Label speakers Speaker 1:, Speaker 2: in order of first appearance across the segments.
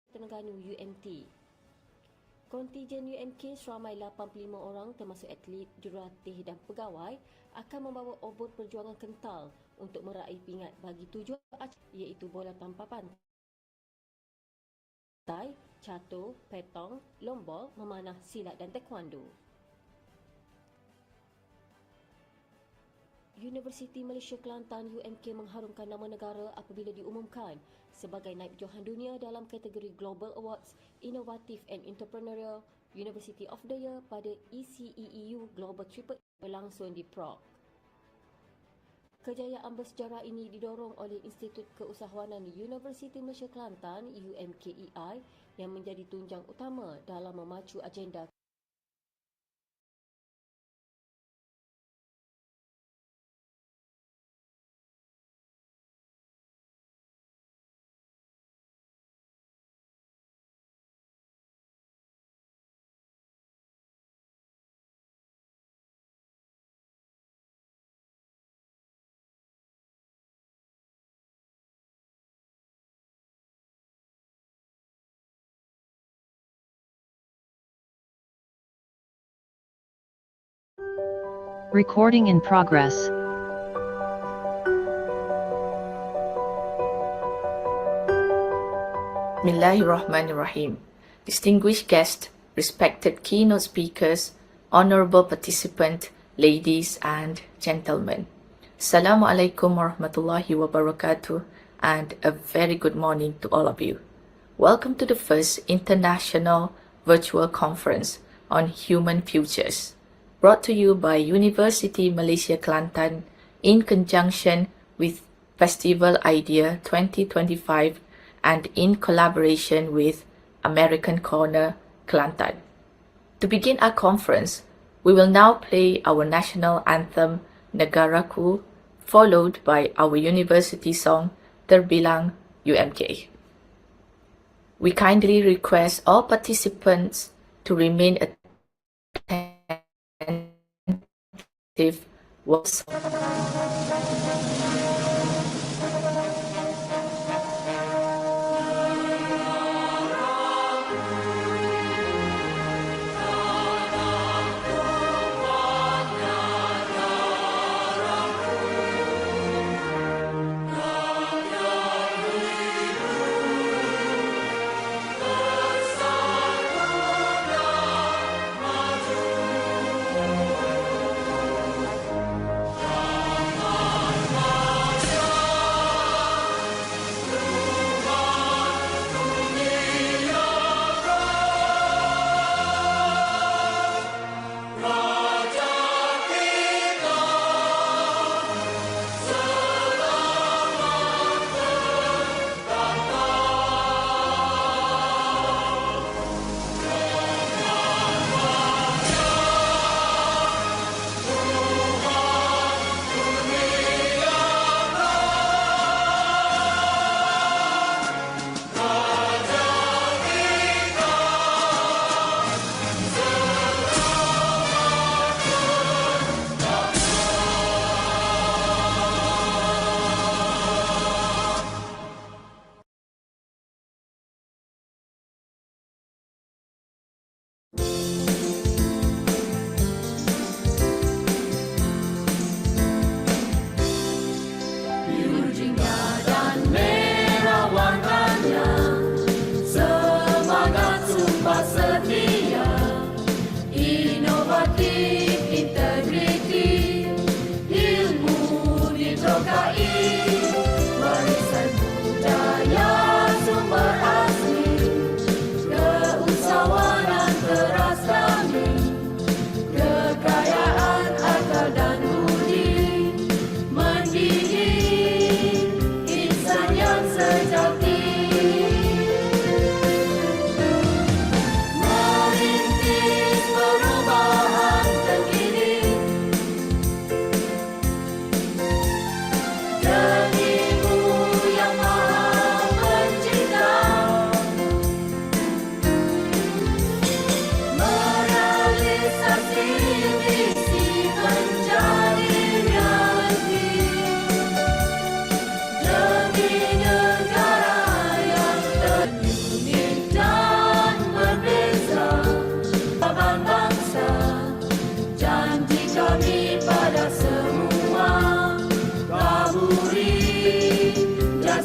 Speaker 1: Terengganu UMT. Kontijen UMK seramai 85 orang termasuk atlet, jurulatih dan pegawai akan membawa obor perjuangan kental untuk meraih pingat bagi 7 acara iaitu bola tanpa pantai, catur, petong, lombol, memanah, silat dan taekwondo. Universiti Malaysia Kelantan UMK mengharumkan nama negara apabila diumumkan sebagai naib johan dunia dalam kategori Global Awards Innovative and Entrepreneurial University of the Year pada ECEEU Global Triple berlangsung di Prague. Kejayaan bersejarah ini didorong oleh Institut Keusahawanan Universiti Malaysia Kelantan UMKEI yang menjadi tunjang utama dalam memacu agenda
Speaker 2: Recording in progress.
Speaker 3: Bismillahirrahmanirrahim. Distinguished guests, respected keynote speakers, honorable participants, ladies and gentlemen. Assalamualaikum warahmatullahi wabarakatuh and a very good morning to all of you. Welcome to the first international virtual conference on human futures, brought to you by University Malaysia Kelantan in conjunction with Festival Idea 2025 and in collaboration with American Corner Kelantan. To begin our conference, we will now play our national anthem Negaraku, followed by our university song Terbilang UMK. We kindly request all participants to remain attentive whilst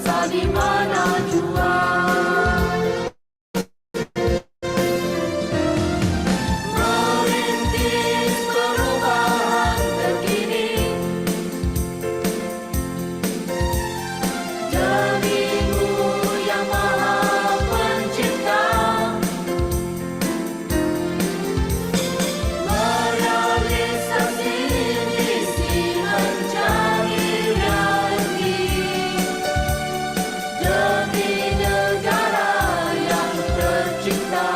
Speaker 3: jasa di mana jua. Merintis perubahan terkini demi-Mu yang Maha Pencipta, merealisasi visi mencari realiti demi negara yang tercipta.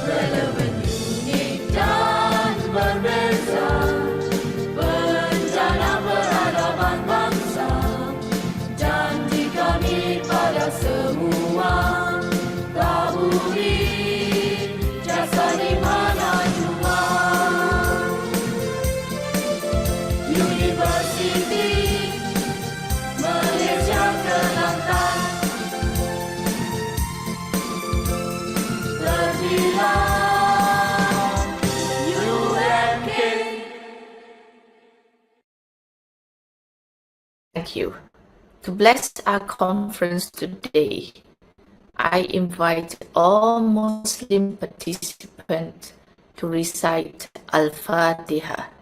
Speaker 3: Relevan, unik dan berbeza, berencana peradaban bangsa, janji kami pada semua, taburi jasa di mana jua. Universiti Malaysia Kelantan terbilang UMK. Thank you. To bless our conference today, I invite all Muslim participants to recite Al-Fatiha.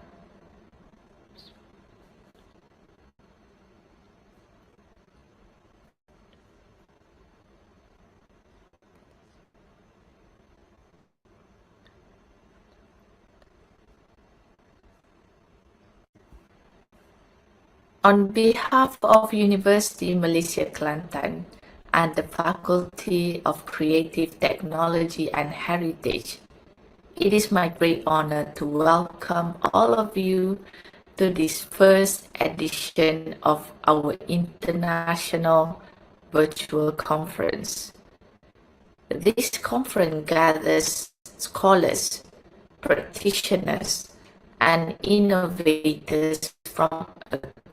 Speaker 3: On behalf of University Malaysia Kelantan and the Faculty of Creative Technology and Heritage, it is my great honor to welcome all of you to this first edition of our international virtual conference. This conference gathers scholars, practitioners, and innovators from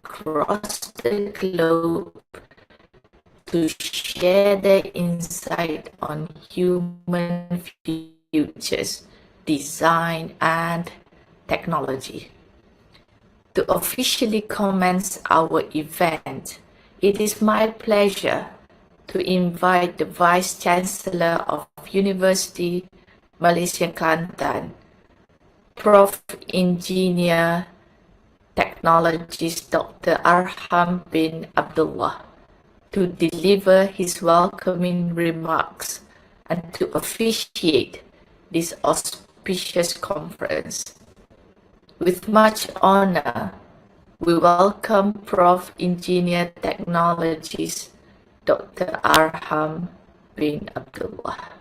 Speaker 3: across the globe to share their insight on human futures, design, and technology. To officially commence our event, it is my pleasure to invite the Vice Chancellor of University Malaysia Kelantan, Prof. Engineer Technologist Dr. Arham bin Abdullah, to deliver his welcoming remarks and to officiate this auspicious conference. With much honor, we welcome Prof. Engineer Technologist Dr. Arham bin Abdullah.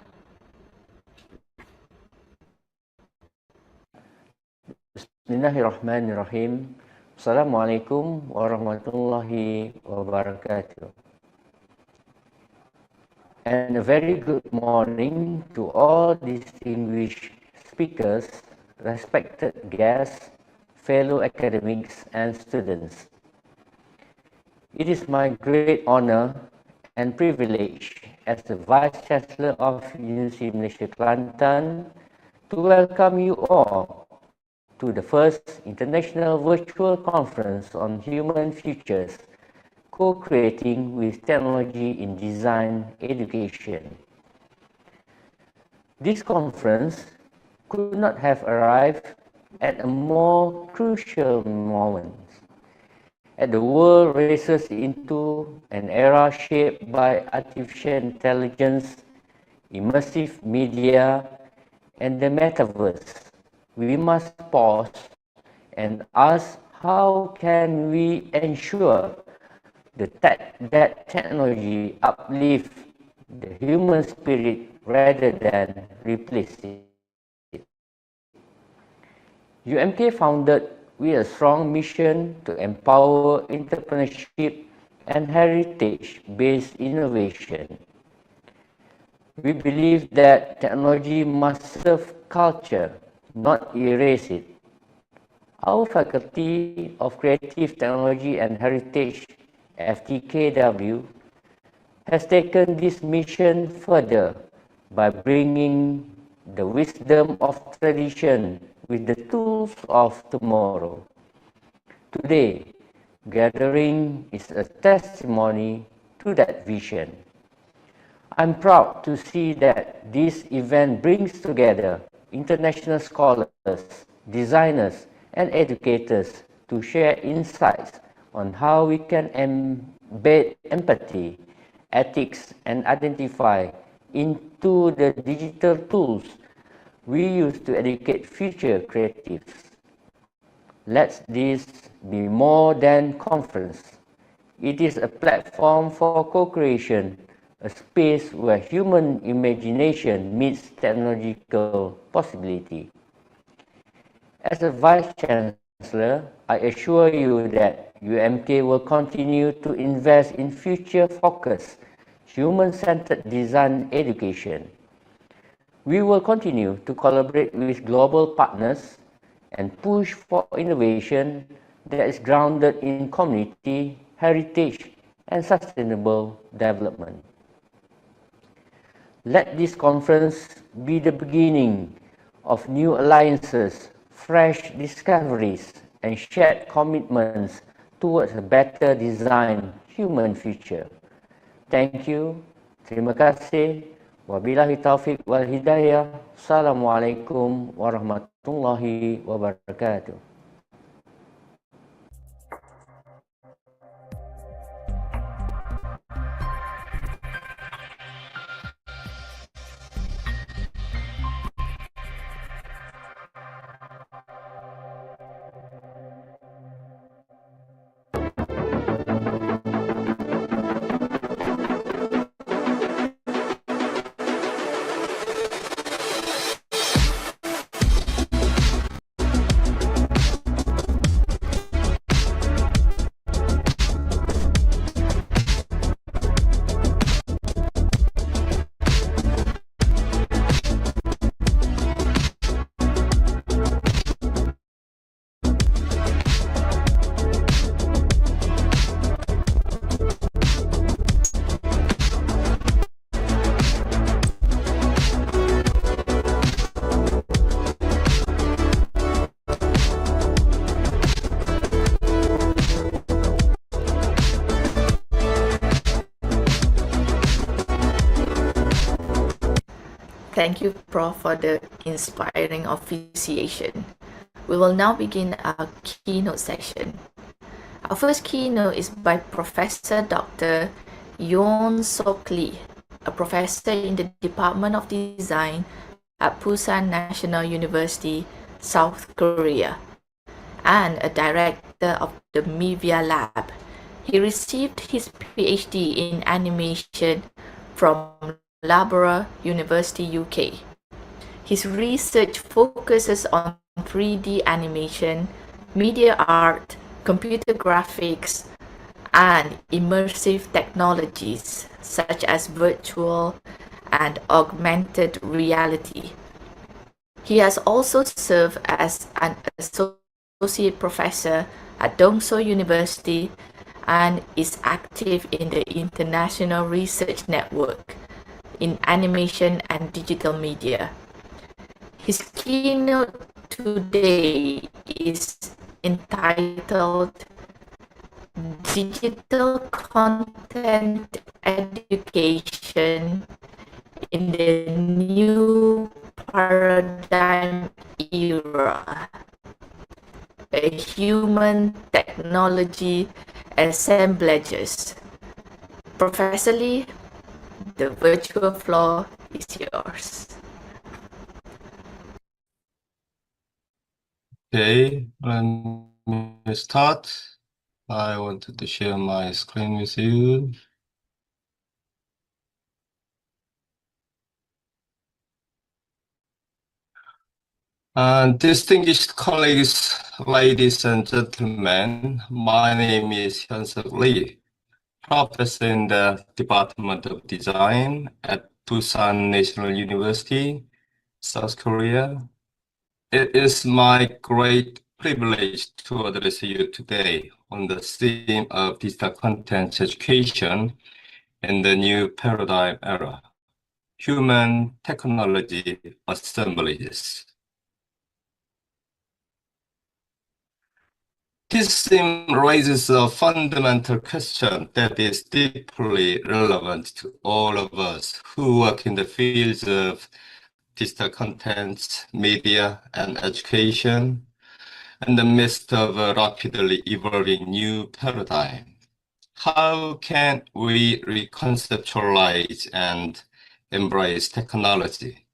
Speaker 4: Bismillahirrahmanirrahim. Assalamualaikum warahmatullahi wabarakatuh. And a very good morning to all distinguished speakers, respected guests, fellow academics and students. It is my great honor and privilege as the Vice Chancellor of University Malaysia Kelantan to welcome you all to the first International Virtual Conference on Human Futures, co-creating with technology in design education. This conference could not have arrived at a more crucial moment, as the world races into an era shaped by artificial intelligence, immersive media, and the metaverse. We must pause and ask, how can we ensure that technology uplift the human spirit rather than replace it? UMK founded with a strong mission to empower entrepreneurship and heritage-based innovation. We believe that technology must serve culture, not erase it. Our Faculty of Creative Technology and Heritage, FTKW, has taken this mission further by bringing the wisdom of tradition with the tools of tomorrow. Today, gathering is a testimony to that vision. I'm proud to see that this event brings together international scholars, designers, and educators to share insights on how we can embed empathy, ethics, and identify into the digital tools we use to educate future creatives. Let this be more than conference. It is a platform for co-creation, a space where human imagination meets technological possibility. As a Vice Chancellor, I assure you that UMK will continue to invest in future-focused, human-centered design education. We will continue to collaborate with global partners and push for innovation that is grounded in community, heritage, and sustainable development. Let this conference be the beginning of new alliances, fresh discoveries, and shared commitments towards a better designed human future. Thank you. Terima kasih. Wabillahi taufiq wal hidayah. Assalamualaikum warahmatullahi wabarakatuh.
Speaker 3: Thank you, Prof, for the inspiring officiation. We will now begin our keynote section. Our first keynote is by Professor Dr. Yoon Sok Lee, a professor in the Department of Design at Busan National University, South Korea, and a director of the Mivia Lab. He received his PhD in animation from Loughborough University, UK. His research focuses on 3D animation, media art, computer graphics, and immersive technologies such as virtual and augmented reality. He has also served as an associate professor at Dongseo University and is active in the International Research Network in animation and digital media. His keynote today is entitled Digital Content Education in the New Paradigm Era, a Human Technology Assemblages. Professor Lee, the virtual floor is yours.
Speaker 5: Okay, let me start. I wanted to share my screen with you. Distinguished colleagues, ladies and gentlemen, my name is Hyun-Suk Lee, professor in the Department of Design at Busan National University, South Korea. It is my great privilege to address you today on the theme of digital content education in the new paradigm era, human technology assemblages. This theme raises a fundamental question that is deeply relevant to all of us who work in the fields of digital content, media, and education in the midst of a rapidly evolving new paradigm. How can we reconceptualize and embrace technology,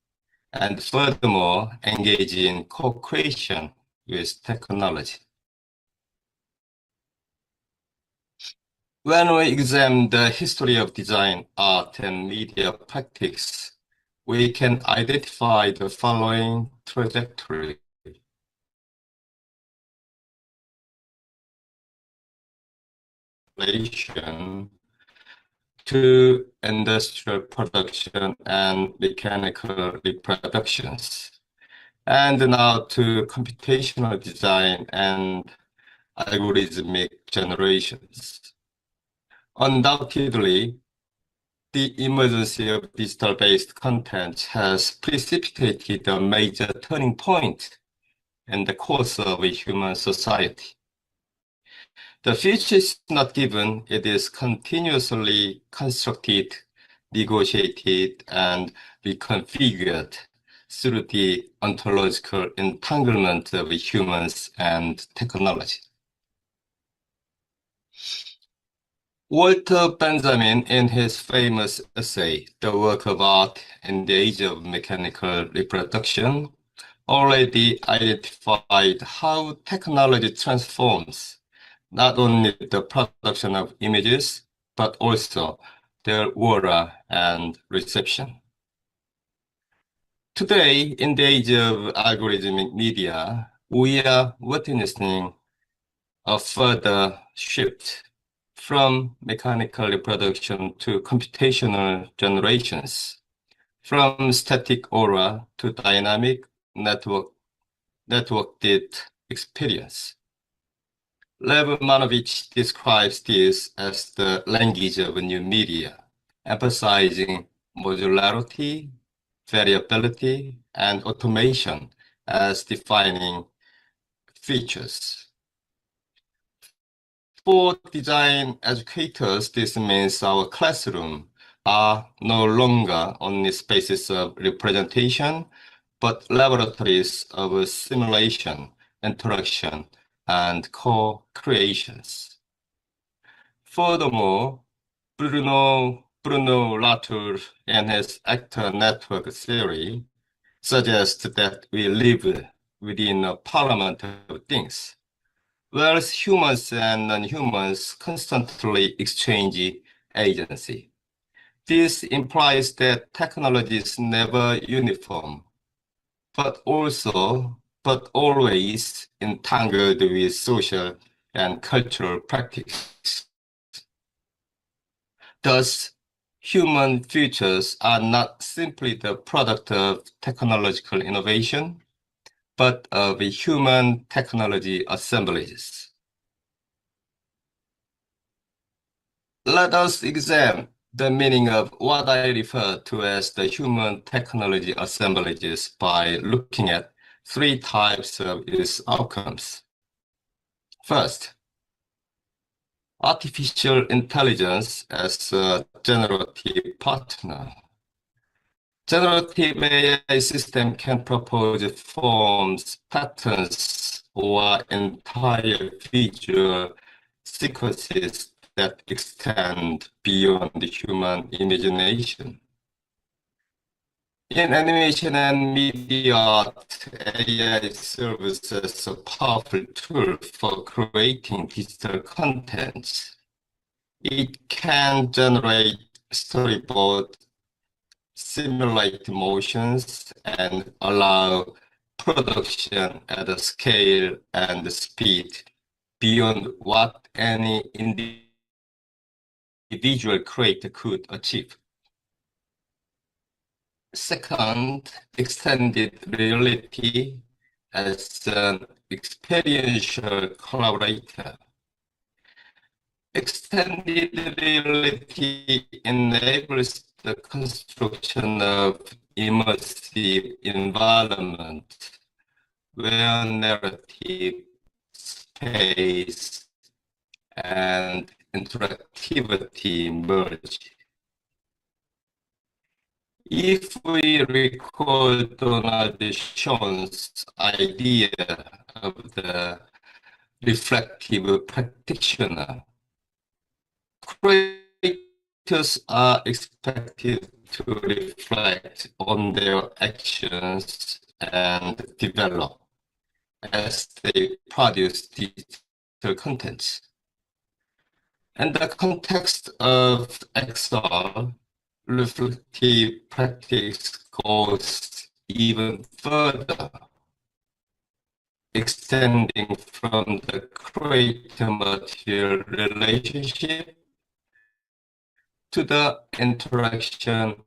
Speaker 5: and furthermore, engage in co-creation with technology? When we examine the history of design, art, and media practice, we can identify the following trajectory. To industrial production and mechanical reproductions, and now to computational design and algorithmic generations. Undoubtedly, the emergence of digital-based content has precipitated a major turning point in the course of human society. The future is not given, it is continuously constructed, negotiated, and reconfigured through the ontological entanglement of humans and technology. Walter Benjamin, in his famous essay, The Work of Art in the Age of Mechanical Reproduction, already identified how technology transforms not only the production of images, but also their aura and reception. Today, in the age of algorithmic media, we are witnessing a further shift from mechanical reproduction to computational generations, from static aura to dynamic networked experience. Lev Manovich describes this as the language of new media, emphasizing modularity, variability, and automation as defining features. For design educators, this means our classroom are no longer only spaces of representation, but laboratories of simulation, interaction, and co-creations. Furthermore, Bruno Latour and his actor network theory suggests that we live within a parliament of things, whereas humans and non-humans constantly exchange agency. This implies that technology is never uniform, but always entangled with social and cultural practice. Thus, human futures are not simply the product of technological innovation, but of human technology assemblages. Let us examine the meaning of what I refer to as the human technology assemblages by looking at three types of its outcomes. First, artificial intelligence as a generative partner. Generative AI system can propose forms, patterns, or entire visual sequences that extend beyond the human imagination. In animation and media art, AI serves as a powerful tool for creating digital content. It can generate storyboard, simulate motions, and allow production at a scale and speed beyond what any individual creator could achieve. Second, extended reality as an experiential collaborator. Extended reality enables the construction of immersive environment where narrative, space, and interactivity merge. If we recall Donald Sean's idea of the reflective practitioner, creators are expected to reflect on their actions and develop as they produce digital contents. In the context of XR, reflective practice goes even further, extending from the creator-material relationship to the interaction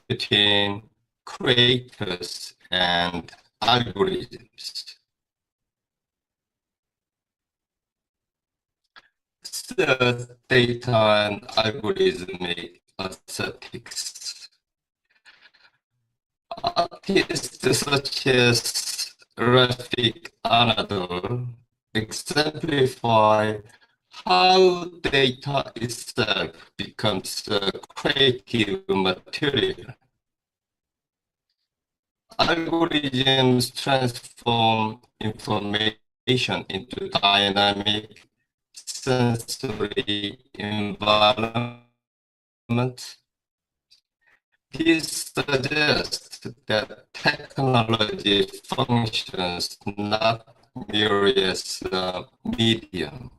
Speaker 5: between creators and algorithms. Third, data and algorithmic aesthetics. Artists such as Rafik Anadol exemplify how data itself becomes a creative material. Algorithms transform information into dynamic sensory environment. This suggests that technology functions not merely as a medium,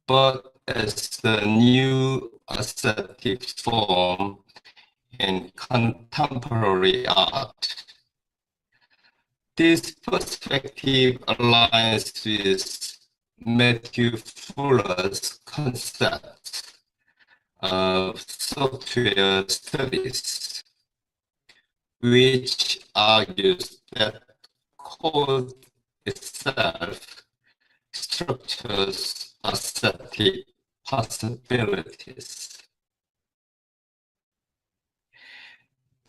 Speaker 5: but as a new aesthetic form in contemporary art. This perspective aligns with Matthew Fuller's concept of software studies, which argues that code itself structures aesthetic possibilities.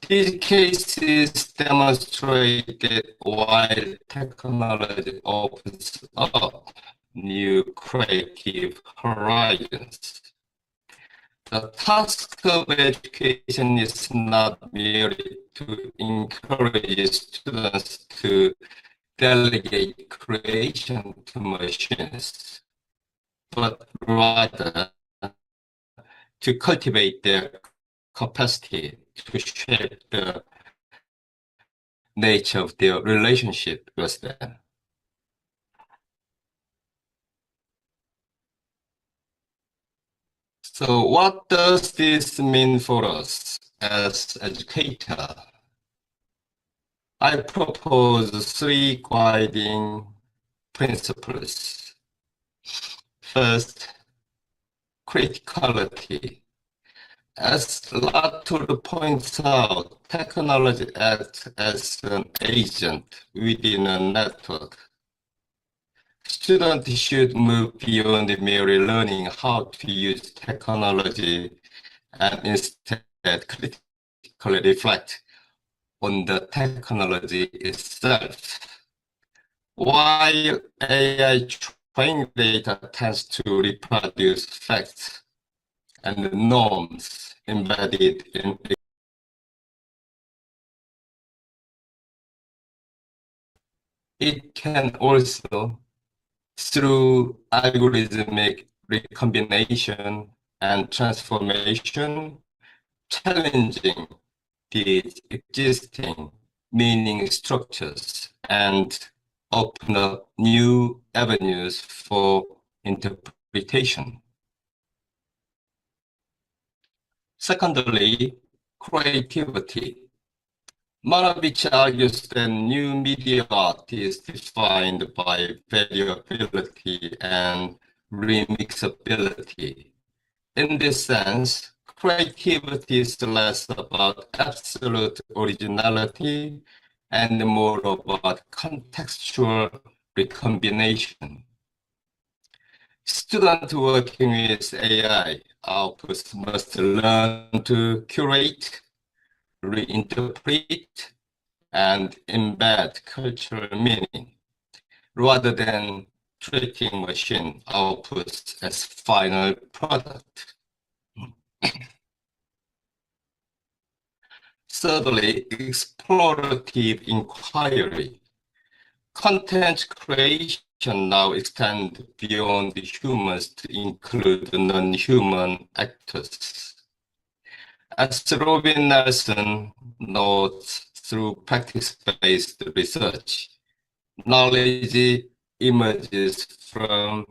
Speaker 5: These cases demonstrate that while technology opens up new creative horizons, the task of education is not merely to encourage students to delegate creation to machines, but rather to cultivate their capacity to shape the nature of their relationship with them. So what does this mean for us as educators? I propose 3 guiding principles. First, criticality. As Latour points out, technology acts as an agent within a network. Students should move beyond merely learning how to use technology and instead critically reflect on the technology itself. While AI training data tends to reproduce facts and norms embedded in it, it can also, through algorithmic recombination and transformation, challenging the existing meaning structures and open up new avenues for interpretation. Secondly, creativity. Maravich argues that new media art is defined by variability and remixability. In this sense, creativity is less about absolute originality and more about contextual recombination. Students working with AI outputs must learn to curate, reinterpret, and embed cultural meaning, rather than treating machine outputs as final product. Thirdly, explorative inquiry. Content creation now extends beyond humans to include non-human actors. As Robin Nelson notes, through practice-based research, knowledge emerges from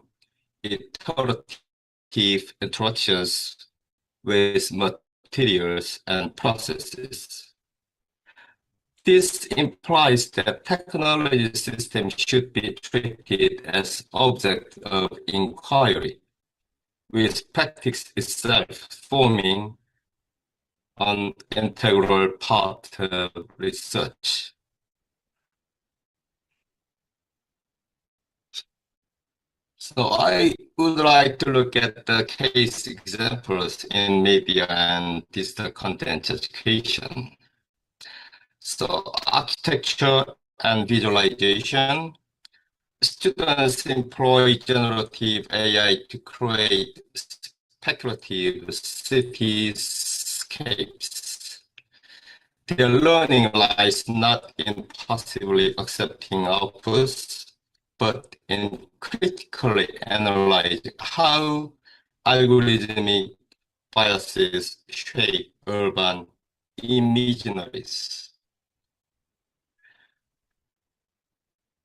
Speaker 5: iterative interactions with materials and processes. This implies that technology systems should be treated as object of inquiry, with practice itself forming an integral part of research. So I would like to look at the case examples in media and digital content education. So architecture and visualization. Students employ generative AI to create speculative cityscapes. Their learning lies not in passively accepting outputs, but in critically analyzing how algorithmic biases shape urban imaginaries.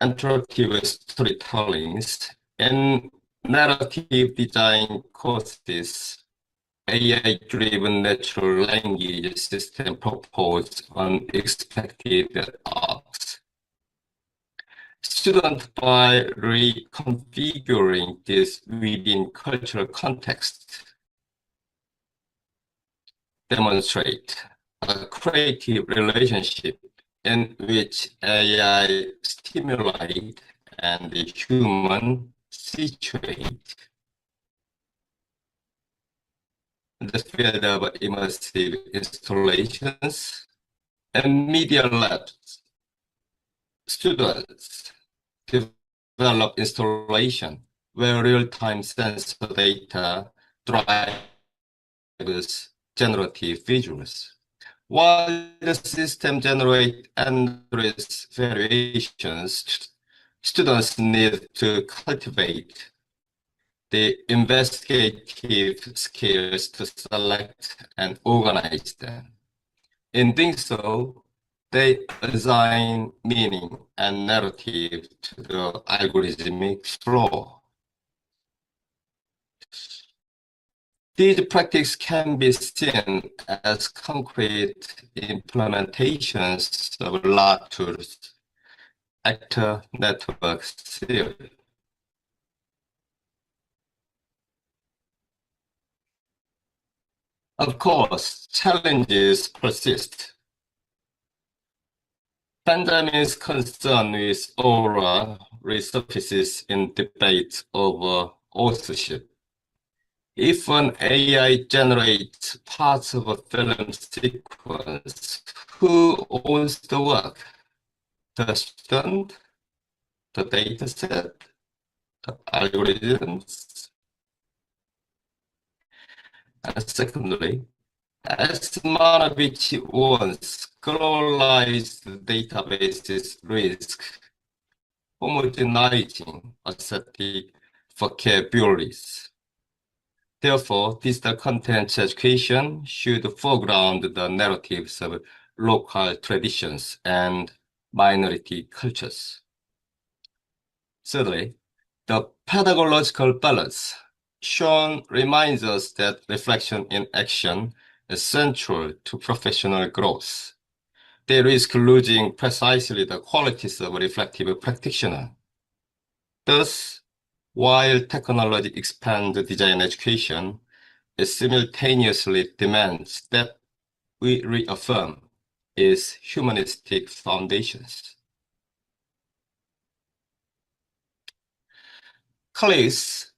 Speaker 5: Interactive storytellings and narrative design courses, AI-driven natural language system propose unexpected arcs. Students, by reconfiguring this within cultural context, demonstrate a creative relationship in which AI stimulate and the human situate. The field of immersive installations and media labs. Students develop installation where real-time sensor data drives generative visuals. While the system generates endless variations, students need to cultivate the investigative skills to select and organize them. In doing so, they assign meaning and narrative to the algorithmic flow. These practices can be seen as concrete implementations of Latour's actor network theory. Of course, challenges persist. Benjamin's concern with aura resurfaces in debate over authorship. If an AI generates parts of a film sequence, who owns the work? The student, the dataset, the algorithms? And secondly, as Maravich warns, globalized databases risk homogenizing aesthetic vocabularies. Therefore, digital content education should foreground the narratives of local traditions and minority cultures. Thirdly, the pedagogical balance shown reminds us that reflection in action is central to professional growth. They risk losing precisely the qualities of a reflective practitioner. Thus, while technology expands design education, it simultaneously demands that we reaffirm its humanistic foundations. Colleagues,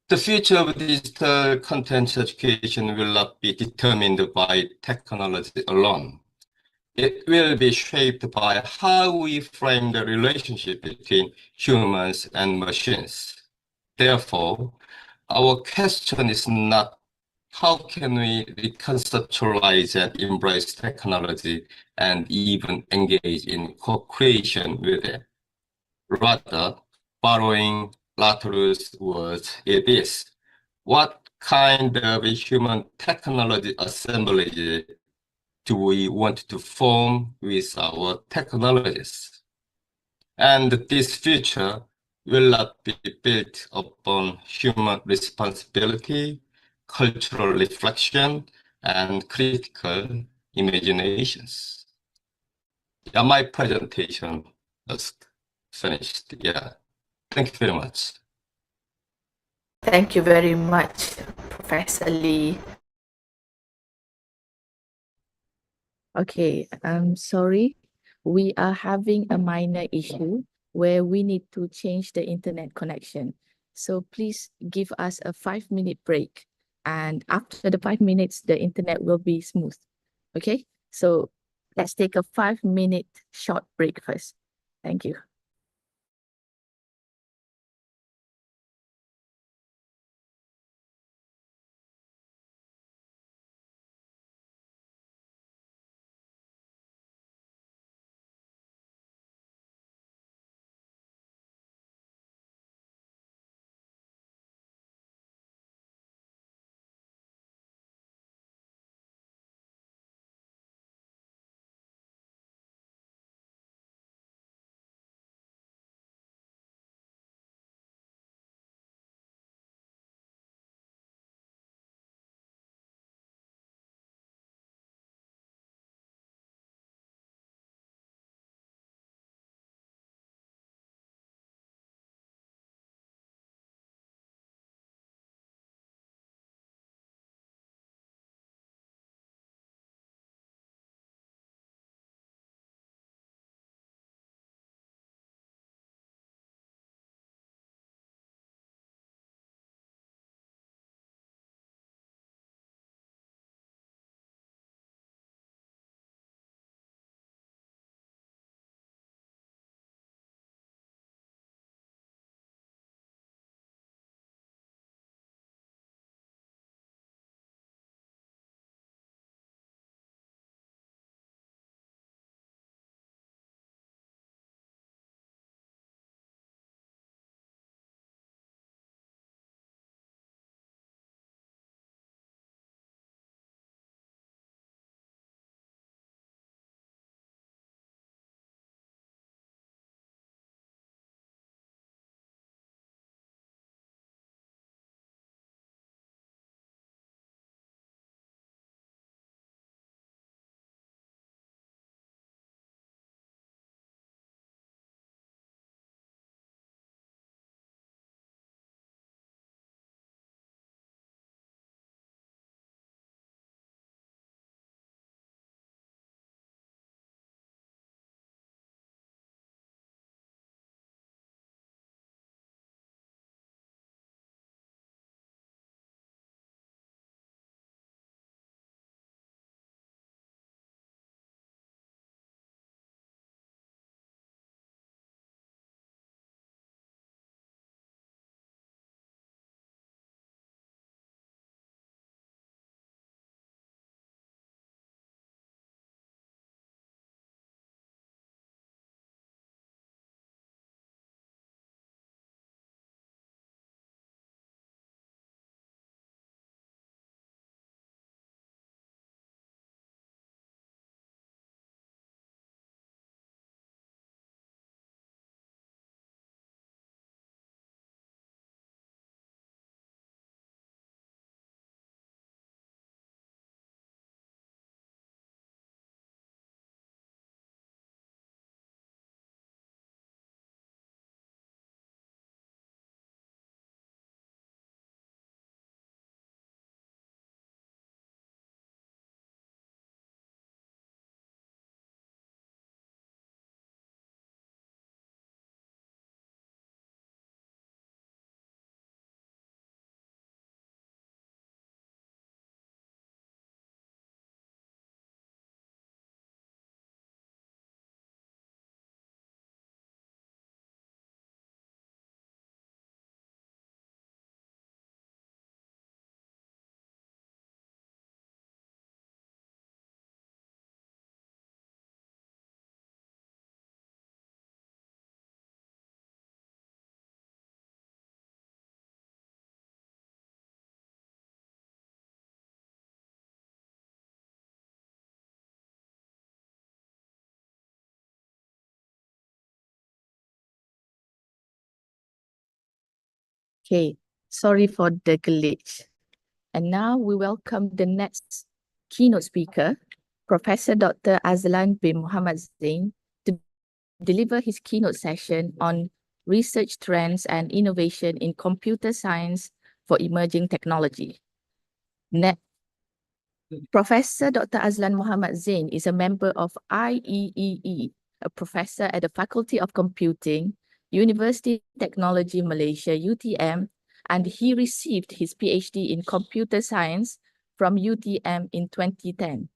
Speaker 5: the future of digital content education will not be determined by technology alone. It will be shaped by how we frame the relationship between humans and machines. Therefore, our question is not how can we reconceptualize and embrace technology and even engage in co-creation with it. Rather, borrowing Latour's words, it is what kind of a human technology assemblage do we want to form with our technologies? And this future will not be built upon human responsibility, cultural reflection, and critical imaginations. Yeah, my presentation is finished. Yeah. Thank you very much.
Speaker 3: Thank you very much, Professor Lee. Okay, I'm sorry. We are having a minor issue where we need to change the internet connection. So please give us a 5-minute break. And after the 5 minutes, the internet will be smooth. Okay, so let's take a 5-minute short break first. Thank you. Okay, sorry for the glitch. And now we welcome the next keynote speaker, Professor Dr. Azlan bin Muhammad Zain, to deliver his keynote session on research trends and innovation in computer science for emerging technology. Professor Dr. Azlan Muhammad Zain is a member of IEEE, a professor at the Faculty of Computing, University of Technology Malaysia, UTM, and he received his PhD in computer science from UTM in 2010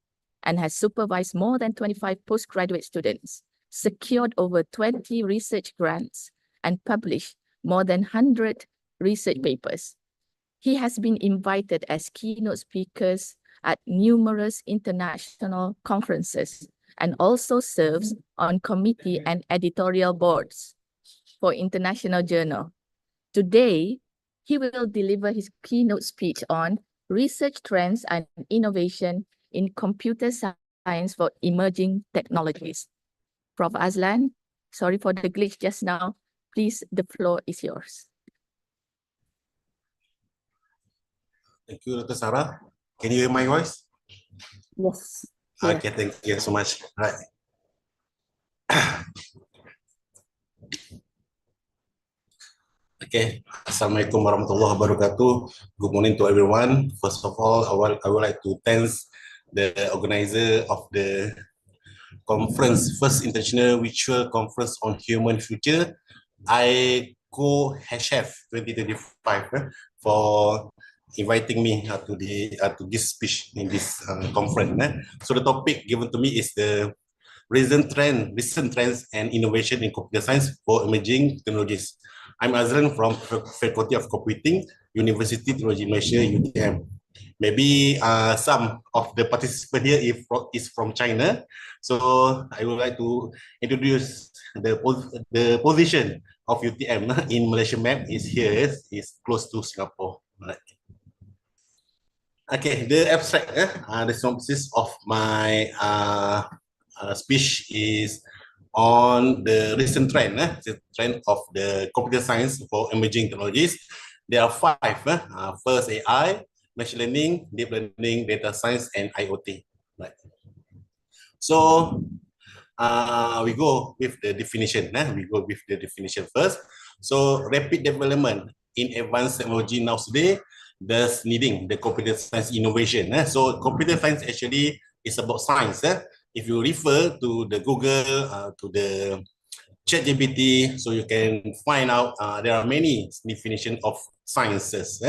Speaker 3: and has supervised more than 25 postgraduate students, secured over 20 research grants, and published more than 100 research papers. He has been invited as keynote speakers at numerous international conferences and also serves on committee and editorial boards for international journal. Today, he will deliver his keynote speech on research trends and innovation in computer science for emerging technologies. Prof. Azlan, sorry for the glitch just now. Please, the floor is yours.
Speaker 6: Thank you, Dr. Sarah. Can you hear my voice?
Speaker 3: Yes.
Speaker 6: Okay, thank you so much. Right. Okay, Assalamualaikum warahmatullahi wabarakatuh. Good morning to everyone. First of all, I would like to thank the organizer of the conference, First International Virtual Conference on Human Future, ICO-HF 2025, for inviting me to this speech in this conference. So the topic given to me is the recent trends and innovation in computer science for emerging technologies. I'm Azlan from Faculty of Computing, University of Technology Malaysia, UTM. Maybe some of the participants here is from China, so I would like to introduce the position of UTM in Malaysian map is here, is close to Singapore. Right. Okay, the abstract, the synopsis of my speech is on the recent trend, the trend of the computer science for emerging technologies. There are 5. First, AI, machine learning, deep learning, data science, and IoT. Right. So we go with the definition. We go with the definition first. So rapid development in advanced technology nowadays, thus needing the computer science innovation. So computer science actually is about science. If you refer to the Google, to the ChatGPT, so you can find out there are many definitions of sciences.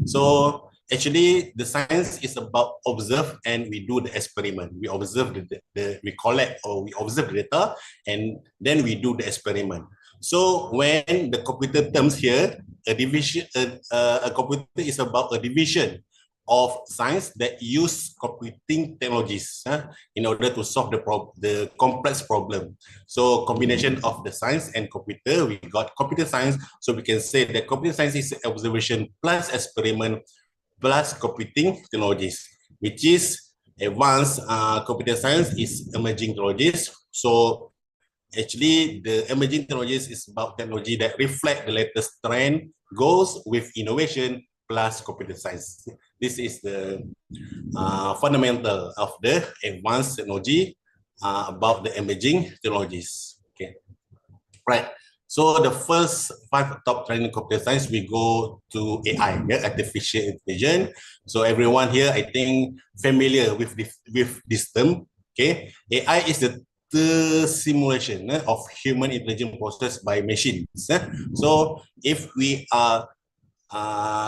Speaker 6: So actually, the science is about observe and we do the experiment. We observe we collect or we observe the data and then we do the experiment. So when the computer terms here, a division, a computer is about a division of science that use computing technologies in order to solve the complex problem. So combination of the science and computer, we got computer science. So we can say that computer science is observation plus experiment plus computing technologies, which is advanced computer science is emerging technologies. So actually the emerging technologies is about technology that reflect the latest trend, goes with innovation plus computer science. This is the fundamental of the advanced technology about the emerging technologies. Okay, right. So the first 5 top trend in computer science, we go to AI, artificial intelligence. So everyone here, I think, familiar with this term. Okay, AI is the simulation of human intelligence process by machines. So if we are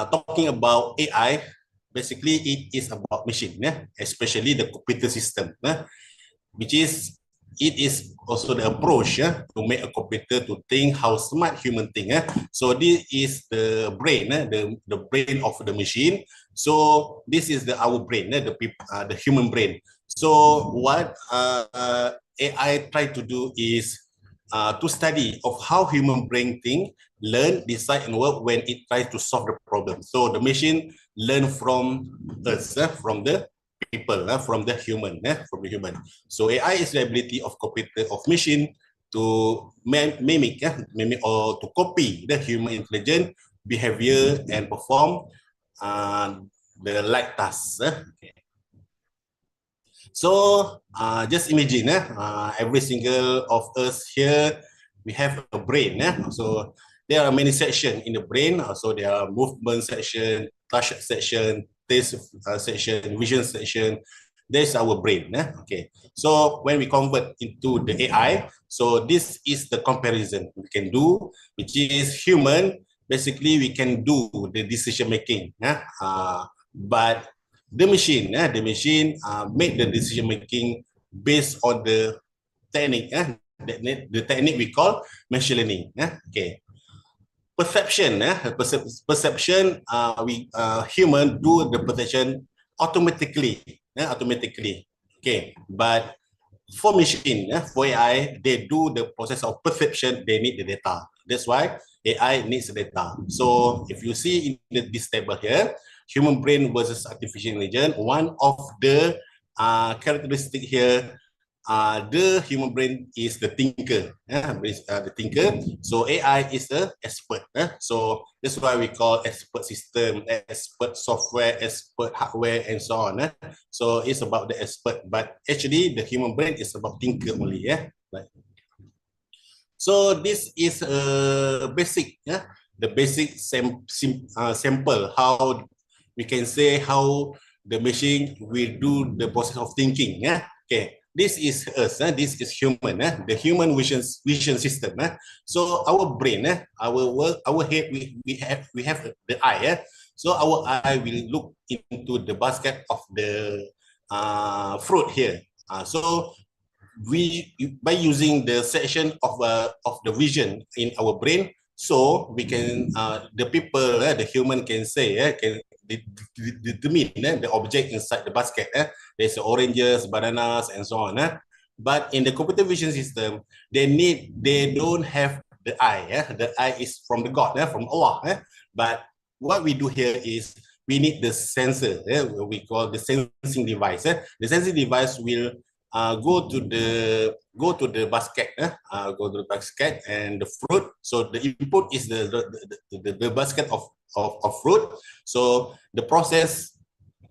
Speaker 6: talking about AI, basically it is about machine, especially the computer system, which is it is also the approach to make a computer to think how smart human think. So this is the brain, the brain of the machine. So this is our brain, the human brain. So what AI try to do is to study of how human brain think, learn, decide, and work when it tries to solve the problem. So the machine learn from us, from the people, from the human, from the human. So AI is the ability of computer, of machine to mimic or to copy the human intelligence behavior and perform the like tasks. Okay. So just imagine, every single of us here, we have a brain. So there are many sections in the brain. So there are movement section, touch section, taste section, vision section. There's our brain. Okay. So when we convert into the AI, so this is the comparison we can do, which is human. Basically, we can do the decision making. But the machine make the decision making based on the technique. The technique we call machine learning. Okay. Perception. Perception. We human do the perception automatically. Automatically. Okay. But for machine, for AI, they do the process of perception. They need the data. That's why AI needs data. So if you see in this table here, human brain versus artificial intelligence, one of the characteristic here, the human brain is the thinker. The thinker. So AI is the expert. So that's why we call expert system, expert software, expert hardware, and so on. So it's about the expert, but actually the human brain is about thinker only. Right. So this is a basic, the basic sample how we can say how the machine will do the process of thinking. Okay. This is us, this is human, the human vision system. So our brain, our head, we have the eye. So our eye will look into the basket of the fruit here. So we, by using the section of the vision in our brain, so we can the people, the human can say, can determine the object inside the basket. There's oranges, bananas, and so on. But in the computer vision system, they don't have the eye. The eye is from the God, from Allah. But what we do here is we need the sensor. We call the sensing device. The sensing device will go to the basket, go to the basket and the fruit. So the input is the basket of fruit. So the process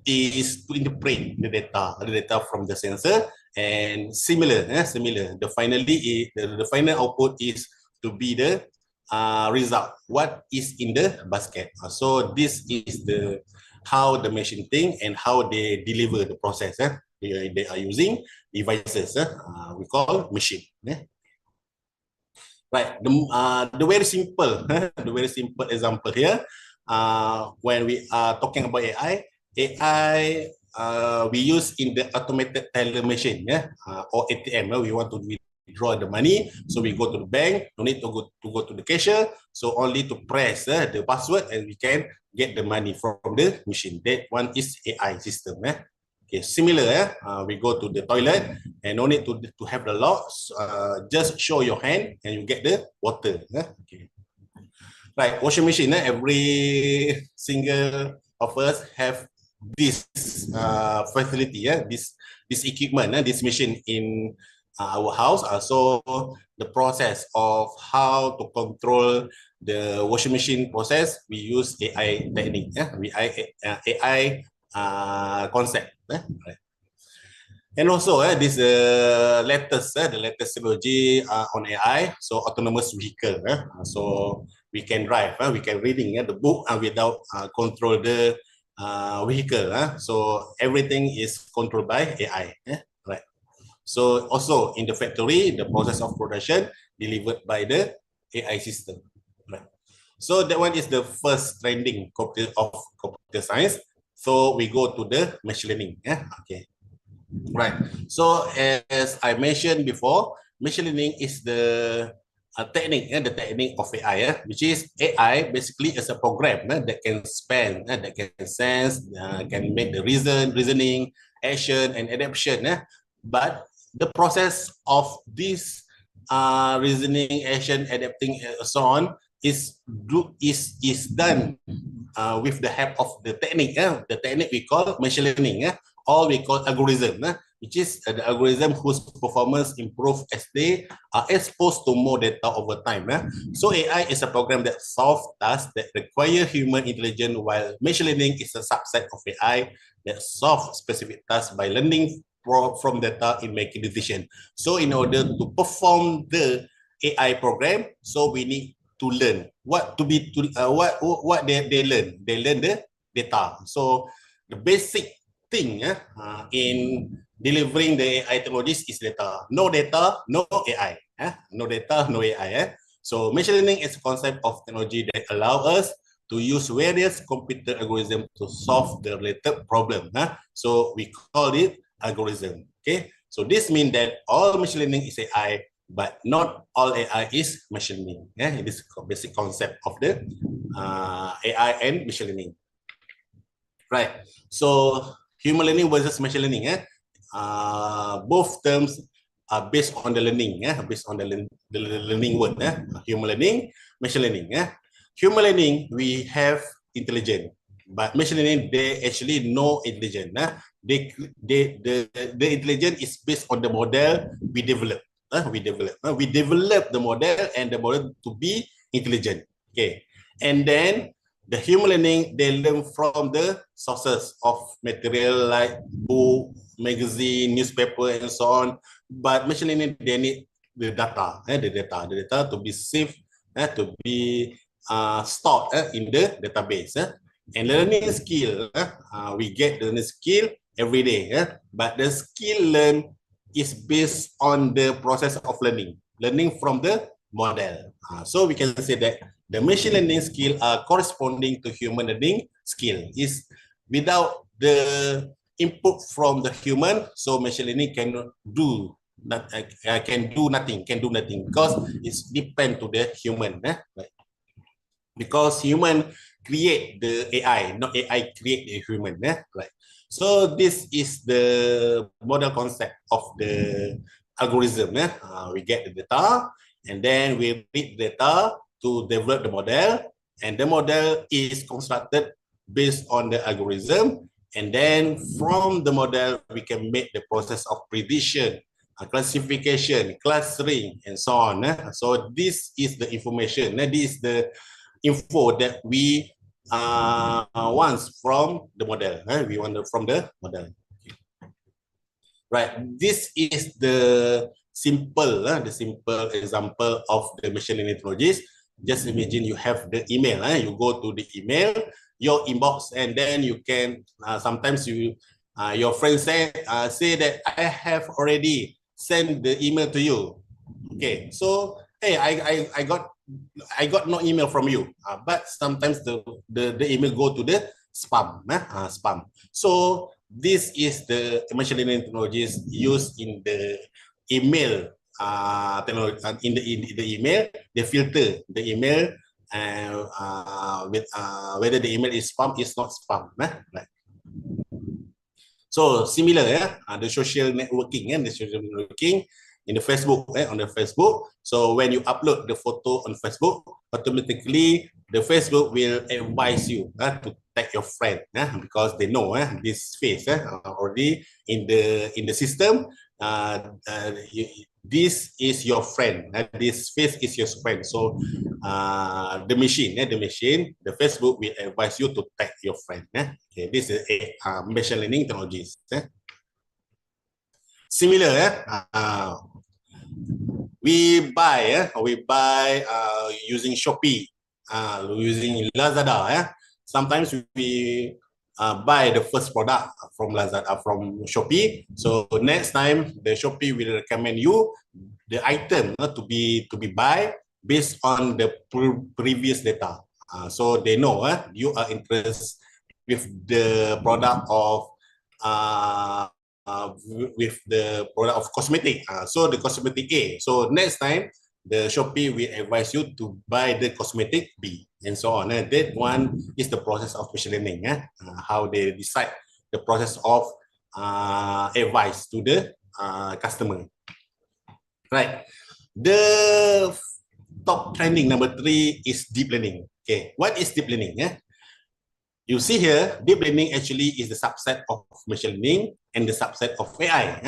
Speaker 6: is to interpret the data from the sensor, and similar. The final output is to be the result, what is in the basket. So this is the how the machine think and how they deliver the process. They are using devices we call machine. Right. The very simple, the very simple example here. When we are talking about AI, we use in the automated teller machine, or ATM. We want to withdraw the money, so we go to the bank. No need to go to the cashier. So only to press the password, and we can get the money from the machine. That one is AI system. Okay, similar. We go to the toilet and no need to have the locks. Just show your hand and you get the water. Okay. Right, washing machine. Every single of us have this facility. This equipment, this machine in our house. So the process of how to control the washing machine process, we use AI technique. AI concept. Right. And also this the latest technology on AI, so autonomous vehicle. So we can drive, we can reading the book without control the vehicle. So everything is controlled by AI. Right. So also in the factory, the process of production delivered by the AI system. Right. So that one is the first trending of computer science. So we go to the machine learning. Okay. Right. So as I mentioned before, machine learning is the technique, the technique of AI, which is AI basically is a program that can span, that can sense, can make the reasoning, action, and adaptation. But the process of this reasoning, action, adapting, and so on is done with the help of the technique we call machine learning, or we call algorithm. which is the algorithm whose performance improve as they are exposed to more data over time. So AI is a program that solves tasks that require human intelligence, while machine learning is a subset of AI that solves specific tasks by learning from data in making decisions. So in order to perform the AI program, so we need to learn what they learn. They learn the data. So the basic thing in delivering the AI technologies is data. No data, no AI. No data, no AI. So machine learning is a concept of technology that allow us to use various computer algorithms to solve the related problem. So we call it algorithm. Okay. So this means that all machine learning is AI, but not all AI is machine learning. It is a basic concept of the AI and machine learning. Right. So human learning versus machine learning. Both terms are based on the learning. Based on the learning word. Human learning, machine learning. Human learning, we have intelligence, but machine learning, they actually no intelligence. The intelligence is based on the model we develop. We develop the model and the model to be intelligent. Okay, and then the human learning, they learn from the sources of material like book, magazine, newspaper, and so on. But machine learning, they need the data, the data to be saved, to be stored in the database. And learning skill, we get the learning skill every day. But the skill learned is based on the process of learning from the model. So we can say that the machine learning skill are corresponding to human learning skill. Is without the input from the human, so machine learning cannot do that. Can do nothing because it's depend to the human. Right? Because human create the AI, not AI create the human. Right? So this is the model concept of the algorithm. We get the data, and then we read data to develop the model, and the model is constructed based on the algorithm, and then from the model we can make the process of prediction, classification, clustering, and so on. So this is the information. This is the info that we want from the model. We want from the model. Right. This is the simple example of the machine learning technologies. Just imagine you have the email. You go to the email, your inbox, and then you can sometimes your friend say that I have already sent the email to you. Okay, so hey, I got no email from you, but sometimes the email go to the spam. Spam. So this is the machine learning technologies used in the email technology. In the email, they filter the email with whether the email is spam is not spam. Right. So similar, the social networking, in the Facebook, on the Facebook. So when you upload the photo on Facebook, automatically the Facebook will advise you to tag your friend, because they know this face already in the system. This is your friend. This face is your friend. So the machine, the Facebook will advise you to tag your friend. Okay, this is a machine learning technologies. Similar, we buy using Shopee, using Lazada. Sometimes we buy the first product from Lazada, from Shopee. So next time the Shopee will recommend you the item to be buy based on the previous data. So they know you are interested with the product of with the product of cosmetic. So the cosmetic A. So next time the Shopee will advise you to buy the cosmetic B, and so on. And that one is the process of machine learning. How they decide the process of advice to the customer. Right. The top trending number 3 is deep learning. Okay, what is deep learning? you see here, deep learning actually is the subset of machine learning and the subset of AI.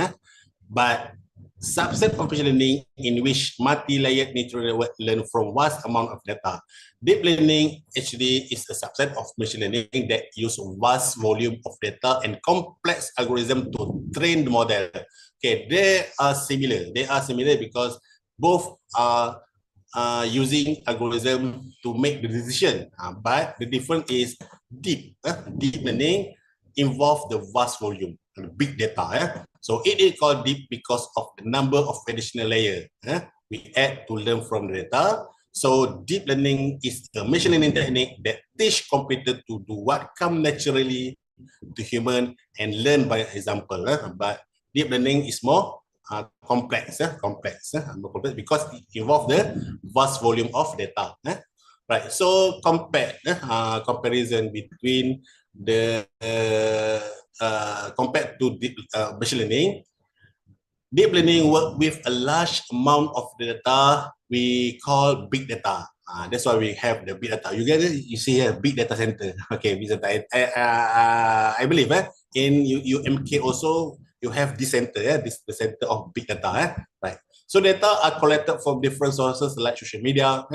Speaker 6: But subset of machine learning in which multi-layered neural network learn from vast amount of data. Deep learning actually is a subset of machine learning that use vast volume of data and complex algorithm to train the model. Okay, they are similar. They are similar because both are using algorithm to make the decision. But the difference is deep. Deep learning involve the vast volume, big data. So it is called deep because of the number of additional layers we add to learn from the data. So deep learning is a machine learning technique that teach computer to do what come naturally to human and learn by example. But deep learning is more complex because it involves the vast volume of data. Right. So comparison between the compared to deep machine learning. Deep learning work with a large amount of data we call big data. That's why we have the big data. You see here, big data center. Okay, big data. I believe in UMK also you have this center, this the center of big data, right? So data are collected from different sources like social media.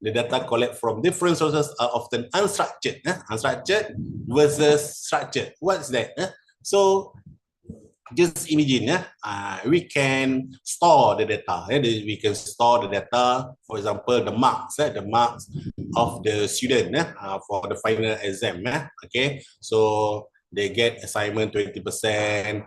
Speaker 6: The data collect from different sources are often unstructured. Unstructured versus structured. What's that? So just imagine, we can store the data. We can store the data, for example, the marks of the student for the final exam. Okay, so they get assignment 20%,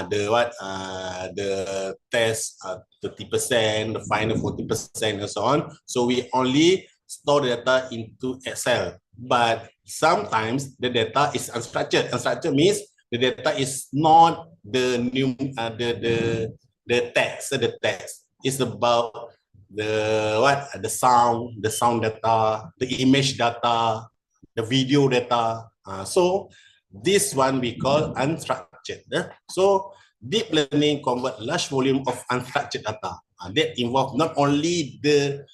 Speaker 6: the test 30%, the final 40%, and so on. So we only store the data into Excel, but sometimes the data is unstructured. Unstructured means the data is not the new the text. The text is about the sound data, the image data, the video data. So this one we call unstructured. So deep learning convert large volume of unstructured data that involve not only the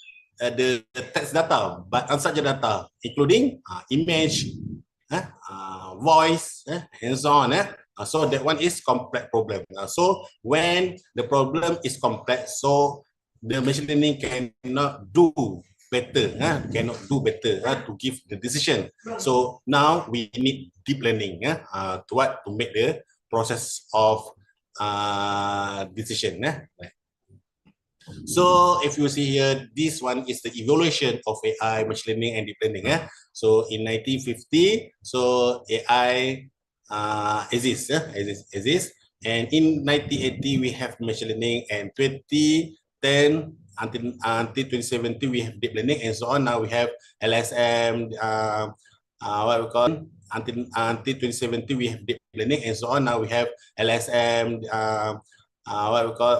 Speaker 6: text data but unstructured data, including image, voice, and so on. So that one is complex problem. So when the problem is complex, so the machine learning cannot do better, to give the decision. So now we need deep learning to make the process of decision. So if you see here, this one is the evolution of AI, machine learning, and deep learning. So in 1950, so AI exists. And in 1980, we have machine learning, and 2010 until 2017, we have deep learning, and so on. Now we have LSM, what we call until 2017, we have deep learning, and so on. Now we have LSM, what we call